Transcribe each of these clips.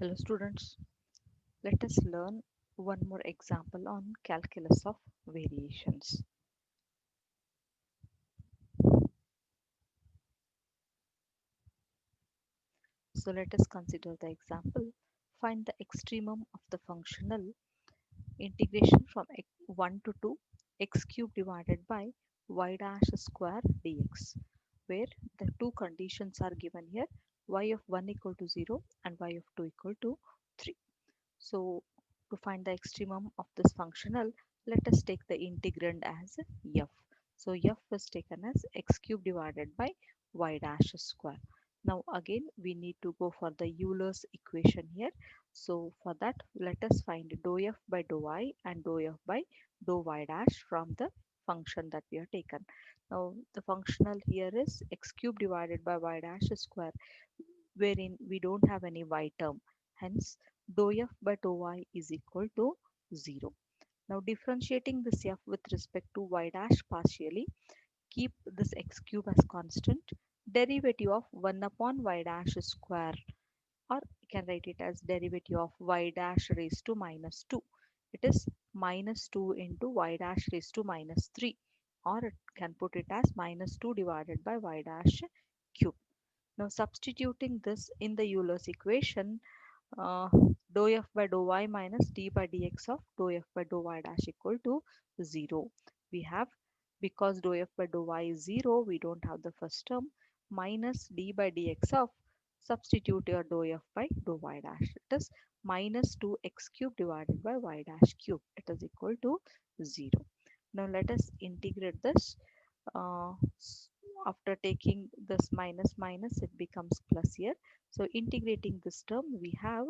Hello students, let us learn one more example on calculus of variations. So let us consider the example. Find the extremum of the functional integration from 1 to 2 x cube divided by y dash square dx, where the two conditions are given here, y of 1 equal to 0 and y of 2 equal to 3. So to find the extremum of this functional, let us take the integrand as f. So f is taken as x cube divided by y dash square. Now again we need to go for the Euler's equation here. So for that let us find dou f by dou y and dou f by dou y dash from the function that we have taken. Now the functional here is x cube divided by y dash square, wherein we don't have any y term. Hence, dou f by dou y is equal to 0. Now, differentiating this f with respect to y dash partially, keep this x cube as constant. Derivative of 1 upon y dash square, or you can write it as derivative of y dash raised to minus 2. It is minus 2 into y dash raised to minus 3, or it can put it as minus 2 divided by y dash cube. Now substituting this in the Euler's equation, uh, dou f by dou y minus d by dx of dou f by dou y dash equal to 0. We have, because dou f by dou y is 0, we don't have the first term, minus d by dx of, substitute your dou f by dou y dash. It is minus 2x cube divided by y dash cube. It is equal to 0. Now let us integrate this. uh, After taking this minus minus, it becomes plus here. So integrating this term, we have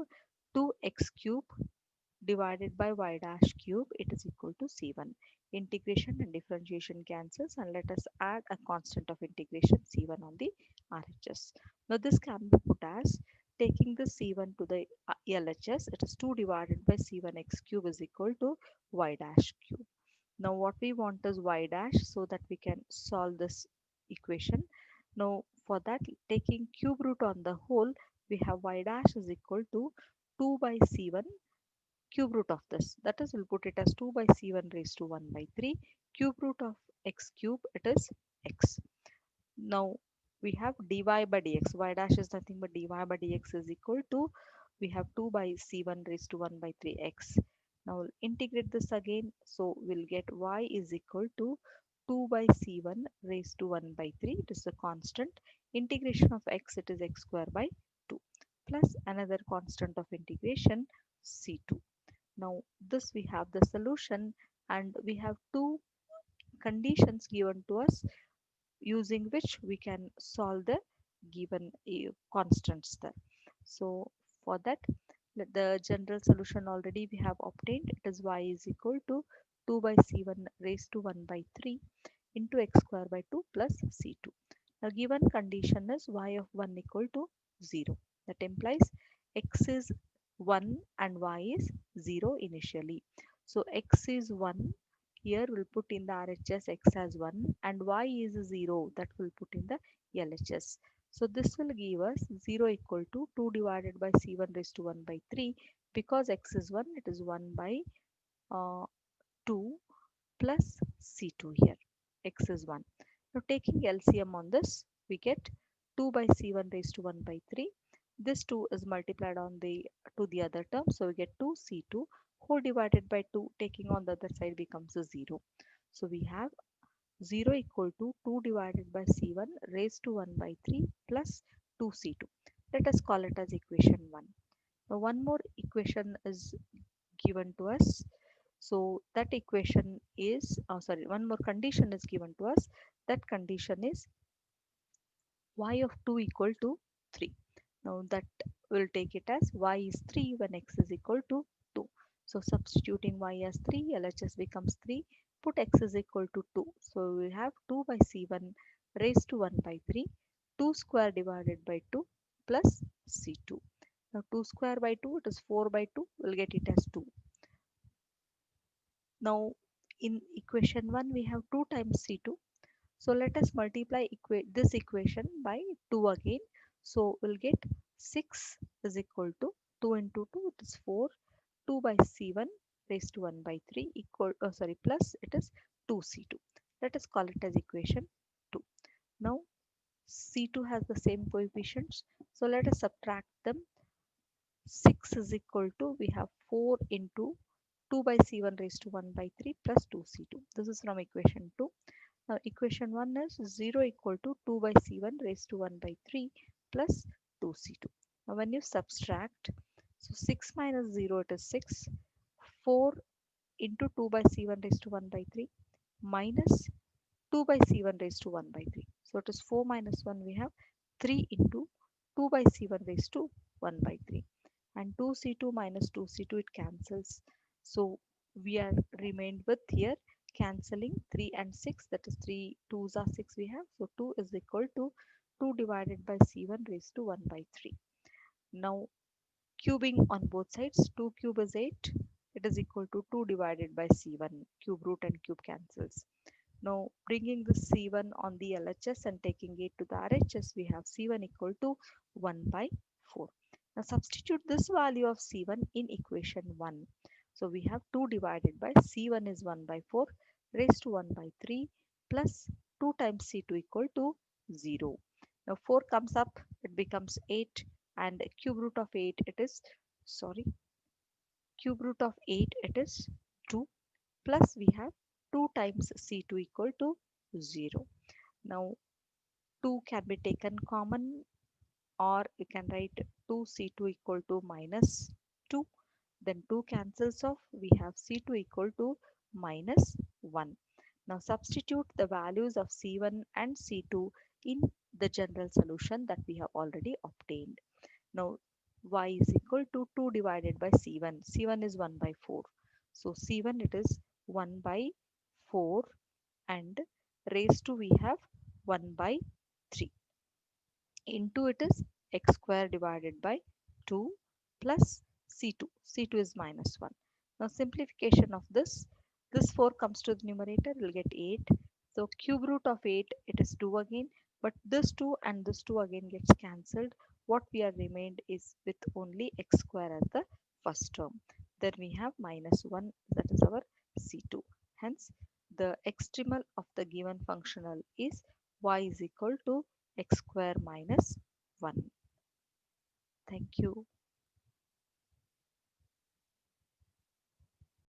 2x cube divided by y dash cube, it is equal to c1. Integration and differentiation cancels, and let us add a constant of integration c1 on the RHS. Now this can be put as, taking the c1 to the LHS, it is 2 divided by c1 x cube is equal to y dash cube. Now what we want is y dash, so that we can solve this equation. Now for that, taking cube root on the whole, we have y dash is equal to 2 by c1 cube root of this. That is, we'll put it as 2 by c1 raised to 1 by 3. Cube root of x cube, it is x. Now we have dy by dx. Y dash is nothing but dy by dx is equal to, we have 2 by c1 raised to 1 by 3 x. Now integrate this again. So we'll get y is equal to 2 by c1 raised to 1 by 3. It is a constant. Integration of x, it is x square by 2, plus another constant of integration c2. Now this we have the solution, and we have two conditions given to us, using which we can solve the given constants there. So for that, the general solution already we have obtained. It is y is equal to 2 by c1 raised to 1 by 3 into x square by 2 plus c2. Now given condition is y of 1 equal to 0. That implies x is 1 and y is 0 initially. So x is 1. Here we'll put in the RHS x as 1, and y is 0, that will put in the LHS. So this will give us 0 equal to 2 divided by c1 raised to 1 by 3. Because x is 1, it is 1 by uh, 2 plus c2 here. X is 1. Now taking LCM on this, we get 2 by c1 raised to 1 by 3. This 2 is multiplied on the to the other term, so we get 2c2 whole divided by 2, taking on the other side becomes a 0. So we have 0 equal to 2 divided by c1 raised to 1 by 3 plus 2c2. Let us call it as equation 1. Now one more equation is given to us. So that equation is, sorry, one more condition is given to us. That condition is y of 2 equal to 3. Now that will take it as y is 3 when x is equal to 2. So substituting y as 3, LHS becomes 3. Put x is equal to 2. So we have 2 by c1 raised to 1 by 3. 2 square divided by 2 plus c2. Now 2 square by 2, it is 4 by 2. We'll get it as 2. Now in equation 1 we have 2 times c2. So let us multiply this equation by 2 again. So we'll get 6 is equal to 2 into 2 it is 4. 2 by c1 raised to 1 by 3 equal plus it is 2c2. Let us call it as equation 2. Now c2 has the same coefficients, so let us subtract them. 6 is equal to, we have 4 into 2 by c1 raised to 1 by 3 plus 2c2. This is from equation 2. Now equation 1 is 0 equal to 2 by c1 raised to 1 by 3 plus 2c2. Now when you subtract, so 6 minus 0 it is 6. 4 into 2 by c1 raised to 1 by 3 minus 2 by c1 raised to 1 by 3. So it is 4 minus 1, we have 3 into 2 by c1 raised to 1 by 3. And 2c2 minus 2c2 it cancels. So we are remained with here cancelling 3 and 6, that is 3 2s are 6 we have. So 2 is equal to 2 divided by c1 raised to 1 by 3. Now cubing on both sides, 2 cube is 8. It is equal to 2 divided by c1. Cube root and cube cancels. Now bringing the C1 on the LHS and taking it to the RHS, we have C1 equal to 1 by 4. Now substitute this value of C1 in equation 1. So we have 2 divided by C1 is 1 by 4 raised to 1 by 3 plus 2 times C2 equal to 0. Now 4 comes up, it becomes 8, and cube root of 8 it is, sorry, cube root of 8 it is 2, plus we have 2 times C2 equal to 0. Now 2 can be taken common, or you can write 2c2 equal to minus 2. Then 2 cancels off, we have c2 equal to minus 1. Now substitute the values of c1 and c2 in the general solution that we have already obtained. Now y is equal to 2 divided by c1. c1 is 1 by 4. So c1 it is 1 by 4, and raised to we have 1 by 3. Into it is x square divided by 2 plus c2. c2 is minus 1. Now simplification of this 4 comes to the numerator, we'll get 8. So cube root of 8, it is 2 again, but this 2 and this 2 again gets cancelled. What we are remained is with only x square as the first term. Then we have minus 1, that is our c2. Hence the extremal of the given functional is y is equal to x square minus 1. Thank you.